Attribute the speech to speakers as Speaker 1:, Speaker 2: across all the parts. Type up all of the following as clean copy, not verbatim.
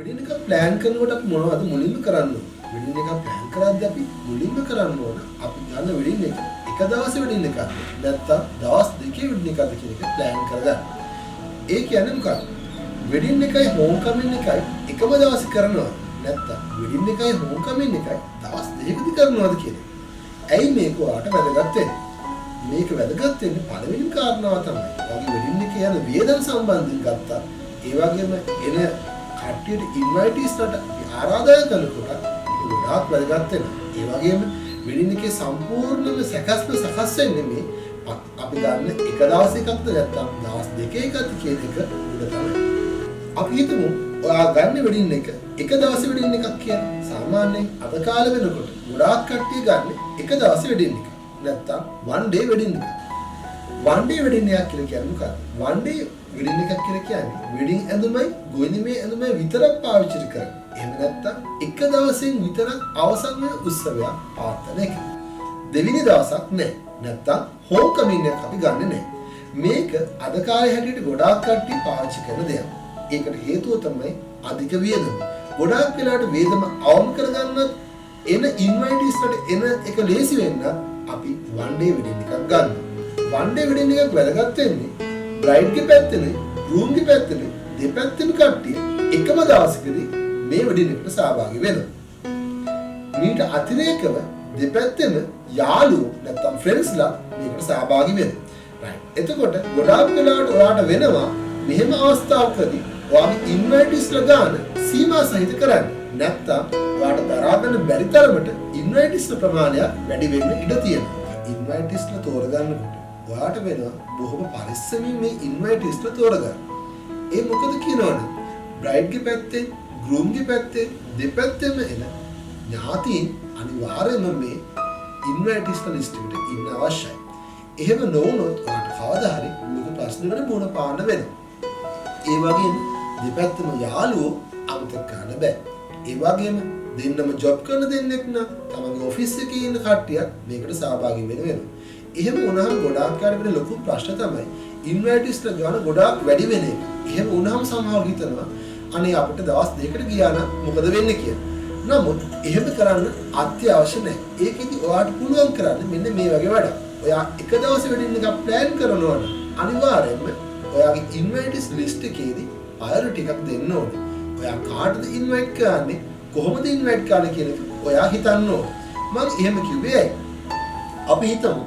Speaker 1: Wedding එක plan කරනකොට අපි මොනවද මුලින්ම කරන්න ඕන? වෙඩින් එක ප්ලෑන් කරද්දී අපි මුලින්ම කරන්න ඕන අපි ගන්න වෙඩින් එක එක දවසේ වෙඩින් එකක්ද නැත්නම් දවස් දෙකේ වෙඩින් එකක්ද කියන එක ප්ලෑන් කරගන්න. ඒ කියන්නේ මොකක්ද? වෙඩින් එකයි හෝම් කමින් එකයි එකම දවසේ කරනවා නැත්නම් වෙඩින් එකයි හෝම් කමින් එකයි දවස් දෙකකදී කරනවද කියන එක. ඇයි මේක ඔයාලට වැදගත් වෙන්නේ? මේක වැදගත් වෙන්නේ පළවෙනිම කාරණාව තමයි. ඔයාගේ වෙඩින් එකේ යන වියදම් සම්බන්ධයෙන් ගත්තා. ඒ වගේම එන කට්ටියට ඉන්වයිටිස්ලට ආරාධනා කරනකොට ඒක ගොඩාක් වැදගත් වෙනවා. ඒ වගේම වෙඩින් එකේ සම්පූර්ණම සකස් වෙන්නේ මේ අපි ගන්න එක දවසකක්ද නැත්නම් දවස් දෙකකද කියන එක උඩ තමයි. අපි හිතමු ඔයා ගන්න වෙඩින් එක දවසේ වෙඩින් එකක් කියන්නේ සාමාන්‍යයෙන් අද කාලේ වෙනකොට ගොඩාක් කට්ටිය ගන්න එක දවසේ වෙඩින් එක. නැත්නම් one day wedding එක. one day wedding එකක් කියලා කියන්නේ මොකක්ද? one day wedding එකක් කියලා කියන්නේ wedding ඇඳුමයි ගොයනීමේ ඇඳුමයි විතරක් පාවිච්චි කරන්නේ. එහෙම නැත්නම් එක දවසෙන් විතරක් අවසන් වෙන උත්සවයක් පවත්වන එක. දෙවෙනි දවසක් නෑ. නැත්නම් හෝම් කමින් එකක් අපි ගන්නෙ නෑ. මේක අද කාලේ හැටියට ගොඩාක් කට්ටිය පාවිච්චි කරන දෙයක්. ඒකට හේතුව තමයි අධික වියදම. ගොඩාක් වෙලාවට වියදම අවම කරගන්නත් එන ඉන්වයිටිස්ලට එන එක ලේසි වෙන්න අපි one day wedding එකක් ගන්න. one day wedding එකක් වැදගත් වෙන්නේ bride ගේ පැත්තේ, groom ගේ පැත්තේ දෙපැත්තෙම කට්ටිය එකම දවසකදී මේ wedding එකට සහභාගී වෙනවා. මීට අතිරේකව දෙපැත්තෙම යාළුවෝ නැත්නම් friendsලා මේකට සහභාගී වෙනවා. right. එතකොට ගොඩාක් වෙලාවට ඔයාලට වෙනවා මෙහෙම අවස්ථාවකදී ඔයාගේ ඉන්වයිටිස්ලා ගන්න සීමා සහිත කරන්න. නැත්නම් ඔයාලට දරා ගන්න බැරි තරමට ඉන්වයිටිස්ලා ප්‍රමාණයක් වැඩි වෙන්න ඉඩ තියෙනවා. ඉන්වයිටිස්ලා තෝරගන්නකොට ඔයාලට වෙනවා බොහොම පරිස්සමින් මේ ඉන්වයිටිස්ලා තෝරගන්න. ඒ මොකද කියනවනේ බ්‍රයිඩ් ගේ පැත්තෙන්, ගෲම් ගේ පැත්තෙන් දෙපැත්තෙම එන ඥාතීන් අනිවාර්යයෙන්ම මේ ඉන්වයිටිස්ලා ලිස්ට් එකට ඉන්න අවශ්‍යයි. එහෙම නොවුනොත් ඔයාලට කවදා හරි ලොකු ප්‍රශ්නයකට මුහුණ පාන්න වෙනවා. ඒ වගේම දෙපැත්තම යාළුවෝ අමතක කරන්න බෑ. ඒ වගේම දෙන්නම ජොබ් කරන දෙන්නෙක් නම් තමන්ගේ ඔෆිස් එකේ ඉන්න කට්ටියක් මේකට සහභාගී වෙනවා. එහෙම වුණාම ගොඩාක් කාලෙකට වෙන ලොකු ප්‍රශ්න තමයි ඉන්වයිටිස්ලා ගන්න ගොඩාක් වැඩි වෙන එක. එහෙම වුණාම සමහරව හිතනවා අනේ අපිට දවස් දෙකකට ගියා නම් මොකද වෙන්නේ කියලා. නමුත් එහෙම කරන්න අත්‍යවශ්‍ය නැහැ. ඒකෙදි ඔයාලට පුළුවන් කරන්න මෙන්න මේ වගේ වැඩක්. ඔයා එක දවසේ වෙඩින් එකක් ප්ලෑන් කරනවා නම් අනිවාර්යයෙන්ම ඔයාගේ ඉන්වයිටිස් ලිස්ට් එකේදී ප්‍රයොරිටි එකක් දෙන්න ඕනේ. ඔයා කාටද ඉන්වයිට් කරන්නේ කොහොමද ඉන්වයිට් කරන්නේ කියන එක ඔයා හිතන්න ඕනේ. මම එහෙම කිව්වේ ඇයි? අපි හිතමු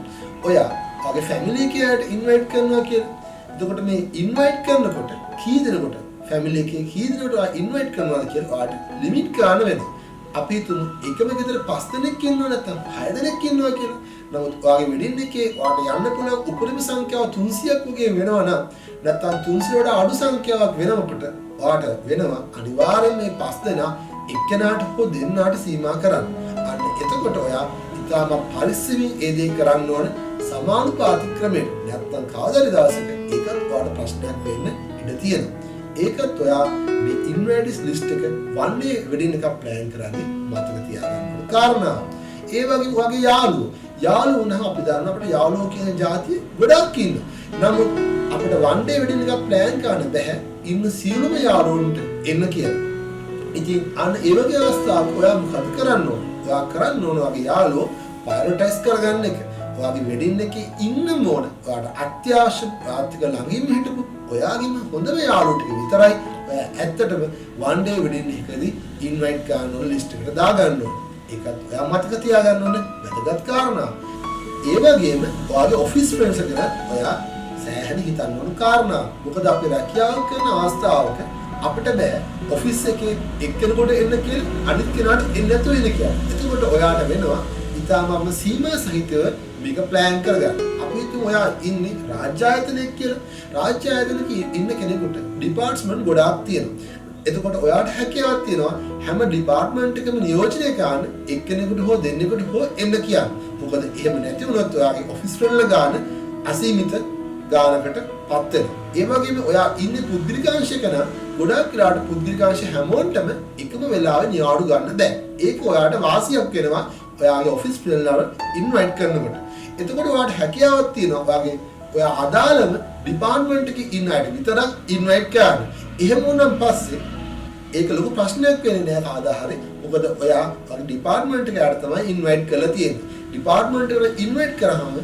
Speaker 1: ඔයා ඔයාගේ ෆැමිලි එකකට ඉන්වයිට් කරනවා කියලා. එතකොට මේ ඉන්වයිට් කරනකොට කී දෙනෙකුට ෆැමිලි එකේ කී දෙනෙකුට ඔයා ඉන්වයිට් කරනවාද කියලා ඔයාට ලිමිට් කරන්න වෙනවා. අපි හිතමු එකම ගෙදර 5 දෙනෙක් ඉන්නවා නැත්නම් 6 දෙනෙක් ඉන්නවා කියලා. නමුත් ඔයාගේ වෙඩින් එකේ ඔයාට යන්න පුළුවන් උපරිම සංඛ්‍යාව 300ක් වගේ වෙනවා නම් නැත්නම් 300 වඩා අඩු සංඛ්‍යාවක් වෙනකොට ඔයාට වෙනවා අනිවාර්යයෙන් මේ 5 දෙනා එක්කෙනාට හෝ දෙන්නාට සීමා කරන්න. අන්න එතකොට ඔයා ඉතාම පරිස්සමින් ඒ දේ කරන්න ඕන සමානුපාතික ක්‍රමයෙන්. නැත්නම් කවදාද දවසක ඒකත් ඔයාලට ප්‍රශ්නයක් වෙන්න ඉඩ තියෙනවා. ඒකත් ඔයා මේ ඉන්වයිටිස් ලිස්ට් එක one day වෙඩින් එකක් ප්ලෑන් කරද්දී මතක තියාගන්න ඕන කාරණා. ඒ වගේ යාළුවෝ වුණාම අපි දන්නවා අපිට යාළුවෝ කියන જાතිය ගොඩක් ඉන්නවා. නමුත් අපිට one day වෙඩින් එකක් ප්ලෑන් කරන්න බෑ ඉන්න සියලුම යාළුවන්ට එන්න කියලා. ඉතින් අන්න ඒ වගේ අවස්ථාවක ඔයා මොකද කරන්න ඕන? ඔයා කරන්න ඕන වගේ යාළුවෝ ප්‍රයොරිටයිස් කරගන්න එක. ඔයාගේ වෙඩින් එකේ ඉන්නම ඕන. ඔයාට අත්‍යවශ්‍ය ආර්ථික ළඟින්ම හිටපු ඔයාගේම හොඳම යාළුවෝ ටික විතරයි ඔයා ඇත්තටම one day වෙඩින් එකදී ඉන්වයිට් කරන ඕන ලිස්ට් එකට දාගන්න ඕන. ඒකත් ඔයා මතක තියාගන්න ඕන වැදගත් කාරණා. ඒ වගේම ඔයාගේ ඔෆිස් ෆ්‍රෙන්ඩ්ස් ගැන ඔයා සෑහෙන හිතන්න ඕන කාරණා. මොකද අපි රැකියාව කරන අවස්ථාවක අපිට බෑ ඔෆිස් එකේ එක්කෙනෙකුට එන්න කියලා අනිත් කෙනාට එන්න නැතුව ඉන්න කියලා. එතකොට ඔයාට වෙනවා ඉතාමම සීමා සහිතව මේක ප්ලෑන් කරගන්න. අපි හිතමු ඔයා ඉන්නේ රාජ්‍ය ආයතනයක කියලා. රාජ්‍ය ආයතනයක ඉන්න කෙනෙකුට ඩිපාර්ට්මන්ට් ගොඩාක් තියෙනවා. එතකොට ඔයාට හැකියාවක් තියෙනවා හැම ඩිපාර්ට්මන්ට් එකම නියෝජනය කරන්න එක්කෙනෙකුට හෝ දෙන්නෙකුට හෝ එන්න කියන්න. මොකද එහෙම නැති වුණොත් ඔයාගේ ඔෆිස් ෆ්‍රෙන්ඩ්ලා ගන්න අසීමිත ගානකට පත් වෙනවා. ඒ වගේම ඔයා ඉන්නේ පුද්ගලිකාංශයක නම් ගොඩාක් වෙලාවට පුද්ගලිකාංශ හැමෝටම එකම වෙලාවෙ නියාඩු ගන්න බෑ. ඒක ඔයාට වාසියක් වෙනවා ඔයාගේ ඔෆිස් ෆ්‍රෙන්ඩ්ලාව ඉන්වයිට් කරනකොට. එතකොට ඔයාට හැකියාවක් තියෙනවා ඔයාගේ ඔයා අදාළම ඩිපාර්ට්මන්ට් එකේ ඉන්න අයට විතරක් ඉන්වයිට් කරන්න. එහෙම වුණාන් පස්සේ ඒක ලොකු ප්‍රශ්නයක් වෙන්නේ නැහැ කවදා හරි. මොකද ඔයා ඩිපාර්ට්මන්ට් එකට තමයි ඉන්වයිට් කරලා තියෙන්නේ. ඩිපාර්ට්මන්ට් එකට ඉන්වයිට් කරාම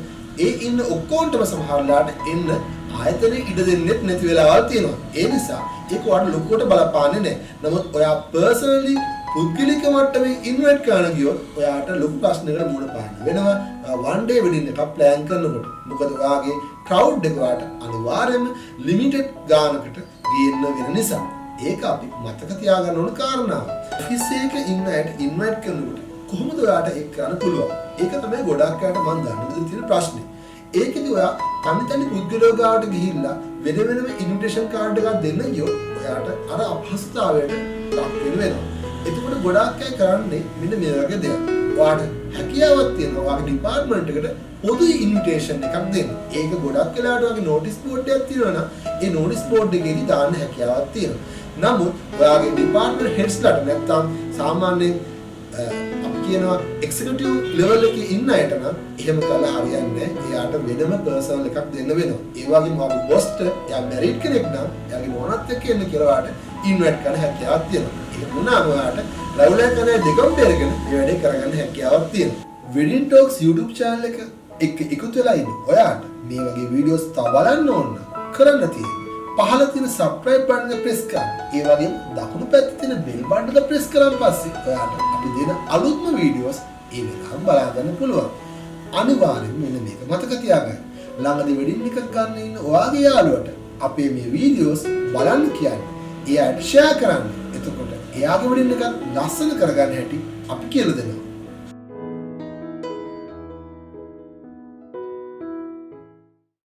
Speaker 1: ඒ ඉන්න ඔක්කොන්ටම සමහරලාට එන්න ආයතනයේ ඉඩ දෙන්නේ නැති වෙලාවල් තියෙනවා. ඒ නිසා ඒක ඔයාලට ලොකුවට බලපාන්නේ නැහැ. නමුත් ඔයා පර්සනලි පුද්ගලික මට්ටමේ ඉන්වයිට් කරන ගියොත් ඔයාට ලොකු ප්‍රශ්නයකට මුහුණ පාන්න වෙනවා. one day wedding එකක් plan කරනකොට. මොකද ඔයාගේ crowd එක ඔයාට අනිවාර්යයෙන්ම limited ගානකට ගේන්න වෙන නිසා. ඒක අපි මතක තියාගන්න ඕන කාරණාව. ඔෆිස් එකක ඉන්න අයට ඉන්වයිට් කරනකොට කොහොමද ඔයාට ඒක කරන්න පුළුවන්? ඒක තමයි ගොඩක් අයට මම දන්න තියෙන ප්‍රශ්නේ. ඒකෙදි ඔයා තනි පුද්ගලයෝ ගාවට ගිහිල්ලා වෙනම ඉන්විටේෂන් කාඩ් එකක් දෙන්න ගියොත් ඔයාට අර අපහසුතාවයට ලක් වෙනවා. එතකොට ගොඩක් අය කරන්නේ මෙන්න මේ වගේ දෙයක්. ඔයාට හැකියාවක් තියෙනවා ඔයාගේ ඩිපාර්ට්මන්ට් එකට පොදු ඉන්විටේෂන් එකක් දෙන්න. ඒක ගොඩක් වෙලාවට ඔයාගේ නෝටිස් බෝඩ් එකක් තියෙනවා නම් ඒ නෝටිස් බෝඩ් එකේදී දාන්න හැකියාවක් තියෙනවා. නමුත් ඔයාගේ ඩිපාර්ට්මන්ට් හෙඩ්ස්ලාට නැත්තම් සාමාන්‍යයෙන් අපි කියනවා එක්සිකියුටිව් ලෙවල් එකේ ඉන්න අයට නම් එහෙම කළා හරියන්නේ නැහැ. එයාට වෙනම පර්සනල් එකක් දෙන්න වෙනවා. ඒ වගේම ඔයාගේ බොස්ට එයා මැරිඩ් කෙනෙක් නම් එයාගේ මොනවත් එක්ක එන්න කියලා ඔයාට ඉන්වයිට් කරන්න හැකියාවක් තියෙනවා. ඒක වුණාම ඔයාට රවුලක් කරන දෙකම බෙරගෙන මේ වැඩේ කරගන්න හැකියාවක් තියෙනවා. Wedding Talks YouTube channel එක එක්ක එකතු වෙලා ඉන්න ඔයාට මේ වගේ වීඩියෝස් තව බලන්න ඕන කරන්න තියෙනවා. පහළ තියෙන subscribe button එක press කරන්න. ඒ වගේම දකුණු පැත්තේ තියෙන bell button එක press කරාන් පස්සේ ඔයාට අපි දෙන අලුත්ම වීඩියෝස් ඒ වෙලාවම බලා ගන්න පුළුවන්. අනිවාර්යයෙන් මෙන්න මේක මතක තියාගන්න. ළඟදී වෙඩින් එකක් ගන්න ඉන්න ඔයාගේ යාළුවට අපේ මේ වීඩියෝස් බලන්න කියන්න. එයාට share කරන්න. එතකොට එයාගේ වෙඩින් එකත් ලස්සන කරගන්න හැටි අපි කියලා දෙනවා.